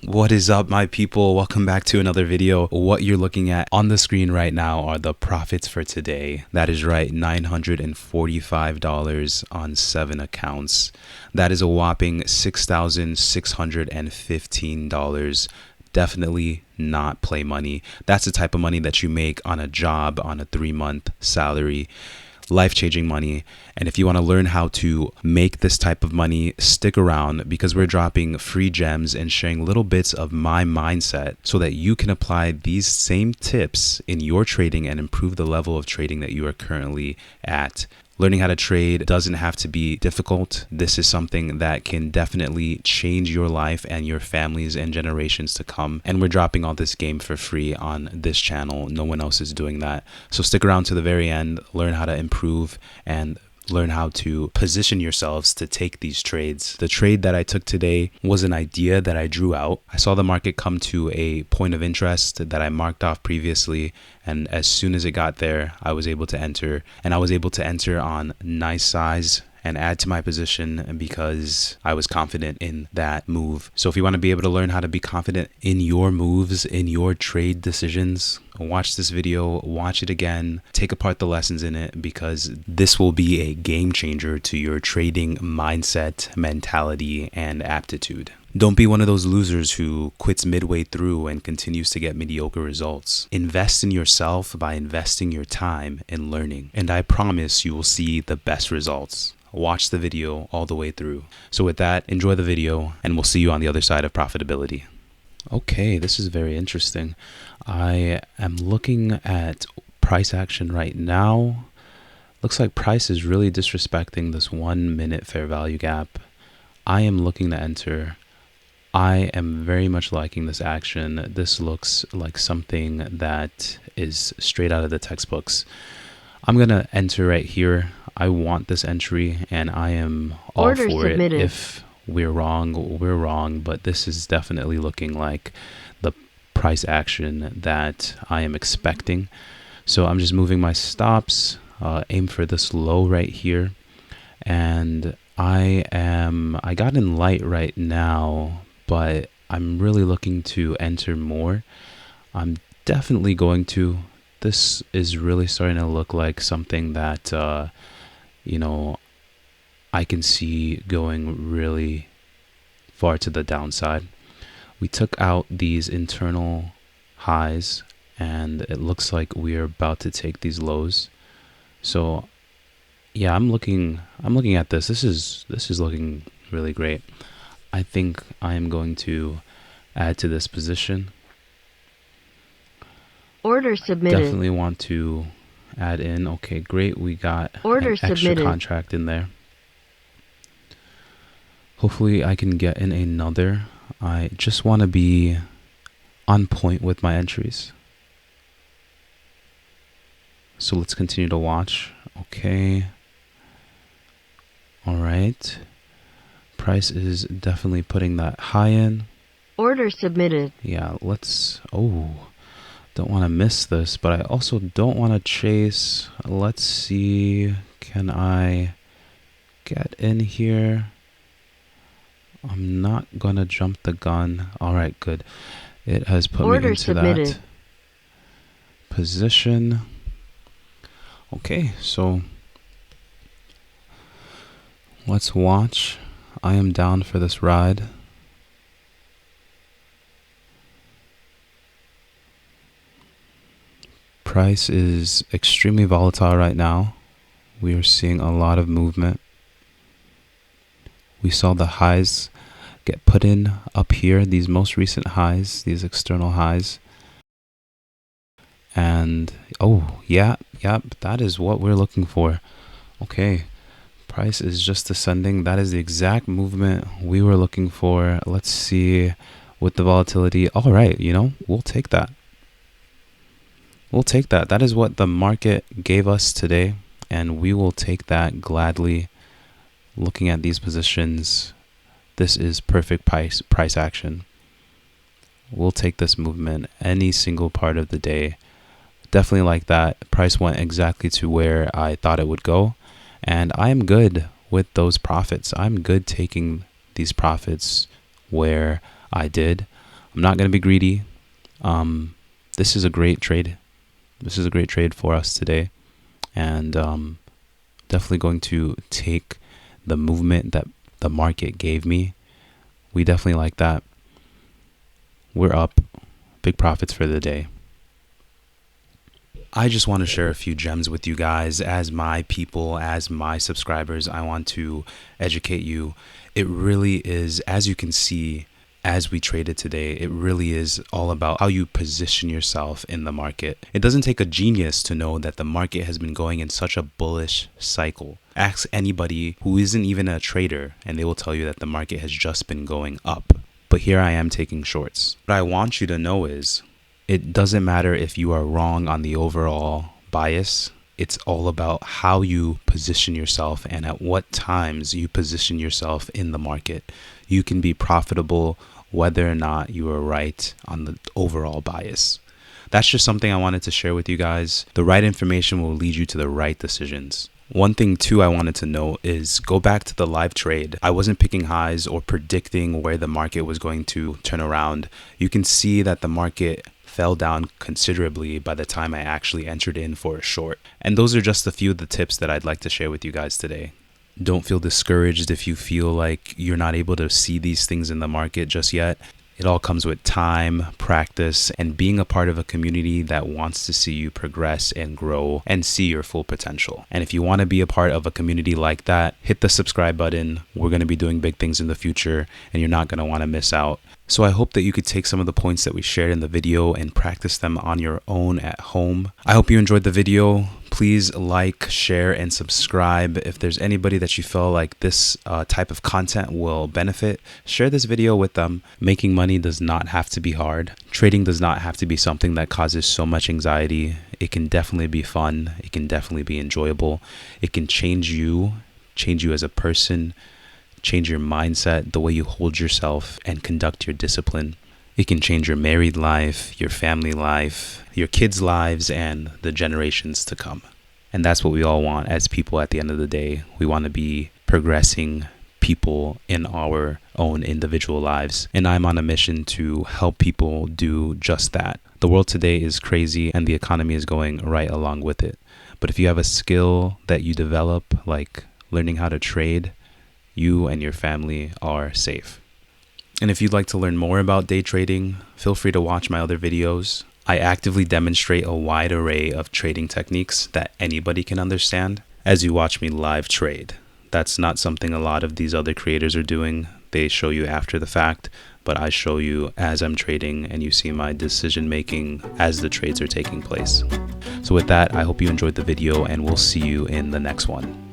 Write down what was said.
What is up, my people? Welcome back to another video. What you're looking at on the screen right now are the profits for today. That is right, $945 on 7 accounts. That is a whopping $6,615. Definitely not play money. That's the type of money that you make on a job, on a 3-month salary. Life-changing money. And if you want to learn how to make this type of money, stick around, because we're dropping free gems and sharing little bits of my mindset so that you can apply these same tips in your trading and improve the level of trading that you are currently at. Learning how to trade doesn't have to be difficult. This is something that can definitely change your life and your families and generations to come. And we're dropping all this game for free on this channel. No one else is doing that. So stick around to the very end, learn how to improve and learn how to position yourselves to take these trades. The trade that I took today was an idea that I drew out. I saw the market come to a point of interest that I marked off previously, and as soon as it got there, I was able to enter, and I was able to enter on nice size and add to my position because I was confident in that move. So if you want to be able to learn how to be confident in your moves, in your trade decisions, watch this video, watch it again, take apart the lessons in it, because this will be a game changer to your trading mindset, mentality, and aptitude. Don't be one of those losers who quits midway through and continues to get mediocre results. Invest in yourself by investing your time in learning, and I promise you will see the best results. Watch the video all the way through. So with that, enjoy the video, and we'll see you on the other side of profitability. Okay, this is very interesting. I am looking at price action right now. Looks like price is really disrespecting this 1 minute fair value gap. I am looking to enter. I am very much liking this action. This looks like something that is straight out of the textbooks. I'm going to enter right here. I want this entry, and I am all Order for submitted. it. If we're wrong, we're wrong, but this is definitely looking like the price action that I am expecting. So I'm just moving my stops, aim for this low right here, and I got in light right now, but I'm really looking to enter more. I'm definitely going to. This is really starting to look like something that I can see going really far to the downside. We took out these internal highs, and it looks like we're about to take these lows. So yeah, I'm looking at this. This is looking really great. I think I am going to add to this position. Order submitted. Definitely want to add in. Okay, great. We got Order an extra submitted. contract in there. Hopefully I can get in another. I just want to be on point with my entries. So let's continue to watch. Okay. All right. Price is definitely putting that high in. Order submitted. Yeah, let's... Oh, don't want to miss this, but I also don't want to chase. Let's see. Can I get in here? I'm not going to jump the gun. All right, good. It has put me Order into submitted. that position. Okay, so let's watch. I am down for this ride. Price is extremely volatile right now. We are seeing a lot of movement. We saw the highs get put in up here, these most recent highs, these external highs. And oh, yeah, that is what we're looking for. Okay, price is just descending. That is the exact movement we were looking for. Let's see with the volatility. All right, we'll take that. We'll take that. That is what the market gave us today, and we will take that gladly. Looking at these positions, this is perfect price action. We'll take this movement any single part of the day. Definitely like that. Price went exactly to where I thought it would go, and I am good with those profits. I'm good taking these profits where I did. I'm not going to be greedy. This is a great trade. This is a great trade for us today. And definitely going to take the movement that the market gave me. We definitely like that. We're up. Big profits for the day. I just want to share a few gems with you guys as my people, as my subscribers. I want to educate you. It really is, as you can see, as we traded today, it really is all about how you position yourself in the market. It doesn't take a genius to know that the market has been going in such a bullish cycle. Ask anybody who isn't even a trader and they will tell you that the market has just been going up. But here I am taking shorts. What I want you to know is it doesn't matter if you are wrong on the overall bias. It's all about how you position yourself and at what times you position yourself in the market. You can be profitable whether or not you are right on the overall bias. That's just something I wanted to share with you guys. The right information will lead you to the right decisions. One thing too I wanted to note is go back to the live trade. I wasn't picking highs or predicting where the market was going to turn around. You can see that the market fell down considerably by the time I actually entered in for a short. And those are just a few of the tips that I'd like to share with you guys today. Don't feel discouraged if you feel like you're not able to see these things in the market just yet. It all comes with time, practice, and being a part of a community that wants to see you progress and grow and see your full potential. And if you want to be a part of a community like that, hit the subscribe button. We're going to be doing big things in the future, and you're not going to want to miss out. So I hope that you could take some of the points that we shared in the video and practice them on your own at home. I hope you enjoyed the video. Please like, share, and subscribe. If there's anybody that you feel like this type of content will benefit, share this video with them. Making money does not have to be hard. Trading does not have to be something that causes so much anxiety. It can definitely be fun. It can definitely be enjoyable. It can change you as a person, change your mindset, the way you hold yourself and conduct your discipline. It can change your married life, your family life, your kids' lives, and the generations to come. And that's what we all want as people at the end of the day. We want to be progressing people in our own individual lives. And I'm on a mission to help people do just that. The world today is crazy and the economy is going right along with it. But if you have a skill that you develop, like learning how to trade, you and your family are safe. And if you'd like to learn more about day trading, feel free to watch my other videos. I actively demonstrate a wide array of trading techniques that anybody can understand as you watch me live trade. That's not something a lot of these other creators are doing. They show you after the fact, but I show you as I'm trading and you see my decision making as the trades are taking place. So with that, I hope you enjoyed the video and we'll see you in the next one.